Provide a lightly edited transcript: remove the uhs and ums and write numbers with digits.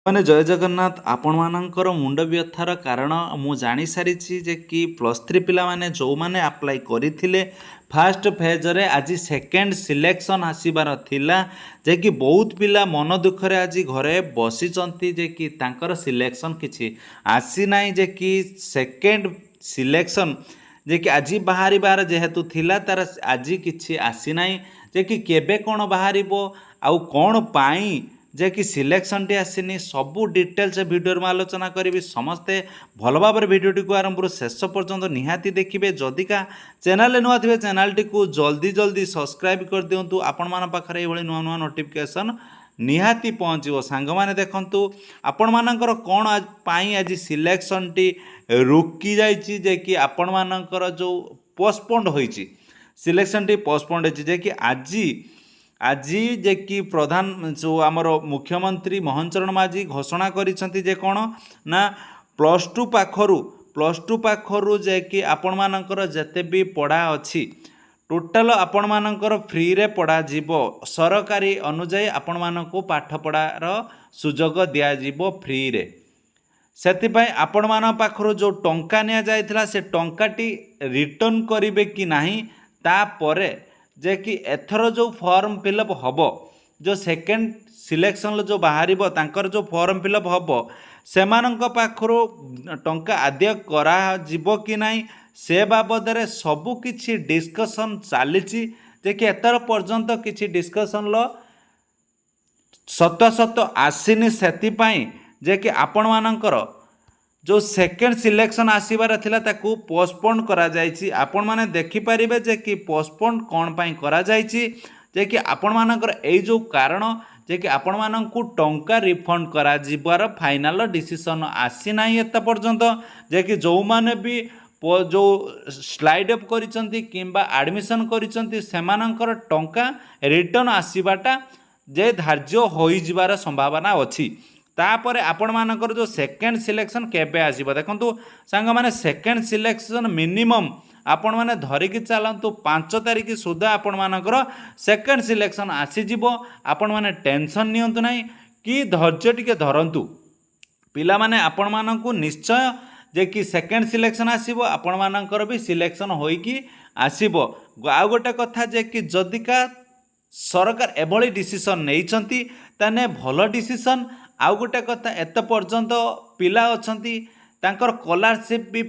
ମାନେ ଜୟ ଜଗନ୍ନାଥ। ଆପଣମାନଙ୍କର ମୁଣ୍ଡ ବ୍ୟଥାର କାରଣ ମୁଁ ଜାଣିସାରିଛି ଯେ କି +3 ପିଲାମାନେ ଯେଉଁମାନେ ଆପ୍ଲାଏ କରିଥିଲେ ଫାଷ୍ଟ ଫେଜ୍ରେ ଆଜି ସେକେଣ୍ଡ ସିଲେକ୍ସନ୍ ଆସିବାର ଥିଲା, ଯେ କି ବହୁତ ପିଲା ମନ ଦୁଃଖରେ ଆଜି ଘରେ ବସିଛନ୍ତି ଯେ କି ତାଙ୍କର ସିଲେକ୍ସନ୍ କିଛି ଆସିନାହିଁ, ଯେ କି ସେକେଣ୍ଡ ସିଲେକ୍ସନ୍ ଯେ କି ଆଜି ବାହାରିବାର ଯେହେତୁ ଥିଲା ତାର ଆଜି କିଛି ଆସିନାହିଁ, ଯେ କି କେବେ କ'ଣ ବାହାରିବ ଆଉ କ'ଣ ପାଇଁ ଯେ କି ସିଲେକ୍ସନଟି ଆସିନି ସବୁ ଡିଟେଲ୍ସ ଭିଡ଼ିଓରେ ମୁଁ ଆଲୋଚନା କରିବି। ସମସ୍ତେ ଭଲ ଭାବରେ ଭିଡ଼ିଓଟିକୁ ଆରମ୍ଭରୁ ଶେଷ ପର୍ଯ୍ୟନ୍ତ ନିହାତି ଦେଖିବେ। ଯଦିକା ଚ୍ୟାନେଲରେ ନୂଆ ଥିବେ ଚ୍ୟାନେଲଟିକୁ ଜଲ୍ଦି ସବସ୍କ୍ରାଇବ୍ କରିଦିଅନ୍ତୁ। ଆପଣମାନଙ୍କ ପାଖରେ ଏଇଭଳି ନୂଆ ନୂଆ ନୋଟିଫିକେସନ୍ ନିହାତି ପହଞ୍ଚିବ। ସାଙ୍ଗମାନେ ଦେଖନ୍ତୁ ଆପଣମାନଙ୍କର କ'ଣ ପାଇଁ ଆଜି ସିଲେକ୍ସନଟି ରୁକି ଯାଇଛି, ଯେ କି ଆପଣମାନଙ୍କର ଯେଉଁ ପୋଷ୍ଟପୋଣ୍ଡ ହୋଇଛି ସିଲେକ୍ସନଟି ପୋଷ୍ଟପୋଣ୍ଡ ହୋଇଛି, ଯେ କି ଆଜି ଯେ କି ପ୍ରଧାନ ଯେଉଁ ଆମର ମୁଖ୍ୟମନ୍ତ୍ରୀ ମୋହନ ଚରଣ ମାଝୀ ଘୋଷଣା କରିଛନ୍ତି ଯେ କ'ଣ ନା +2 ପାଖରୁ ଯେ କି ଆପଣମାନଙ୍କର ଯେତେ ବି ପଢ଼ା ଅଛି ଟୋଟାଲ ଆପଣମାନଙ୍କର ଫ୍ରିରେ ପଢ଼ାଯିବ। ସରକାରୀ ଅନୁଯାୟୀ ଆପଣମାନଙ୍କୁ ପାଠପଢ଼ାର ସୁଯୋଗ ଦିଆଯିବ ଫ୍ରିରେ। ସେଥିପାଇଁ ଆପଣମାନଙ୍କ ପାଖରୁ ଯେଉଁ ଟଙ୍କା ନିଆଯାଇଥିଲା ସେ ଟଙ୍କାଟି ରିଟର୍ଣ୍ଣ କରିବେ କି ନାହିଁ, ତାପରେ ଯେ କି ଏଥର ଯେଉଁ ଫର୍ମ ଫିଲ୍ଅପ୍ ହେବ, ଯେଉଁ ସେକେଣ୍ଡ ସିଲେକ୍ସନ୍ର ଯେଉଁ ବାହାରିବ ତାଙ୍କର ଯେଉଁ ଫର୍ମ ଫିଲ୍ଅପ୍ ହେବ ସେମାନଙ୍କ ପାଖରୁ ଟଙ୍କା ଆଦାୟ କରାଯିବ କି ନାହିଁ ସେ ବାବଦରେ ସବୁ କିଛି ଡିସ୍କସନ୍ ଚାଲିଛି, ଯେ କି ଏଥର ପର୍ଯ୍ୟନ୍ତ କିଛି ଡିସ୍କସନ୍ର ସତ୍ୟ ଆସିନି। ସେଥିପାଇଁ ଯେ କି ଆପଣମାନଙ୍କର ଯେଉଁ ସେକେଣ୍ଡ ସିଲେକ୍ସନ୍ ଆସିବାର ଥିଲା ତାକୁ ପୋଷ୍ଟପୋଣ୍ଡ କରାଯାଇଛି। ଆପଣମାନେ ଦେଖିପାରିବେ ଯେ କି ପୋଷ୍ଟପୋଣ୍ଡ କ'ଣ ପାଇଁ କରାଯାଇଛି, ଯେ କି ଆପଣମାନଙ୍କର ଏଇ ଯେଉଁ କାରଣ ଯେ କି ଆପଣମାନଙ୍କୁ ଟଙ୍କା ରିଫଣ୍ଡ କରାଯିବାର ଫାଇନାଲ ଡିସିସନ୍ ଆସିନାହିଁ ଏତେ ପର୍ଯ୍ୟନ୍ତ। ଯେ କି ଯେଉଁମାନେ ବି ଯେଉଁ ସ୍ଲାଇଡ୍ ଅପ୍ କରିଛନ୍ତି କିମ୍ବା ଆଡ଼ମିସନ୍ କରିଛନ୍ତି ସେମାନଙ୍କର ଟଙ୍କା ରିଟର୍ଣ୍ଣ ଆସିବାଟା ଯେ ଧାର୍ଯ୍ୟ ହୋଇଯିବାର ସମ୍ଭାବନା ଅଛି। ତାପରେ ଆପଣମାନଙ୍କର ଯେଉଁ ସେକେଣ୍ଡ ସିଲେକ୍ସନ୍ କେବେ ଆସିବ ଦେଖନ୍ତୁ ସାଙ୍ଗମାନେ, ସେକେଣ୍ଡ ସିଲେକ୍ସନ୍ ମିନିମମ୍ ଆପଣମାନେ ଧରିକି ଚାଲନ୍ତୁ 5 ତାରିଖ ସୁଦ୍ଧା ଆପଣମାନଙ୍କର ସେକେଣ୍ଡ ସିଲେକ୍ସନ୍ ଆସିଯିବ। ଆପଣମାନେ ଟେନସନ୍ ନିଅନ୍ତୁ ନାହିଁ କି ଧୈର୍ଯ୍ୟ ଟିକେ ଧରନ୍ତୁ। ପିଲାମାନେ ଆପଣମାନଙ୍କୁ ନିଶ୍ଚୟ ଯେ କି ସେକେଣ୍ଡ ସିଲେକ୍ସନ୍ ଆସିବ, ଆପଣମାନଙ୍କର ବି ସିଲେକ୍ସନ୍ ହୋଇକି ଆସିବ। ଆଉ ଗୋଟେ କଥା ଯେ କି ଯଦିକା ସରକାର ଏଭଳି ଡିସିସନ୍ ନେଇଛନ୍ତି ତାହେଲେ ଭଲ ଡିସିସନ୍। ଆଉ ଗୋଟେ କଥା ଏତେ ପର୍ଯ୍ୟନ୍ତ ପିଲା ଅଛନ୍ତି ତାଙ୍କର ସ୍କଲାରସିପ୍ ବି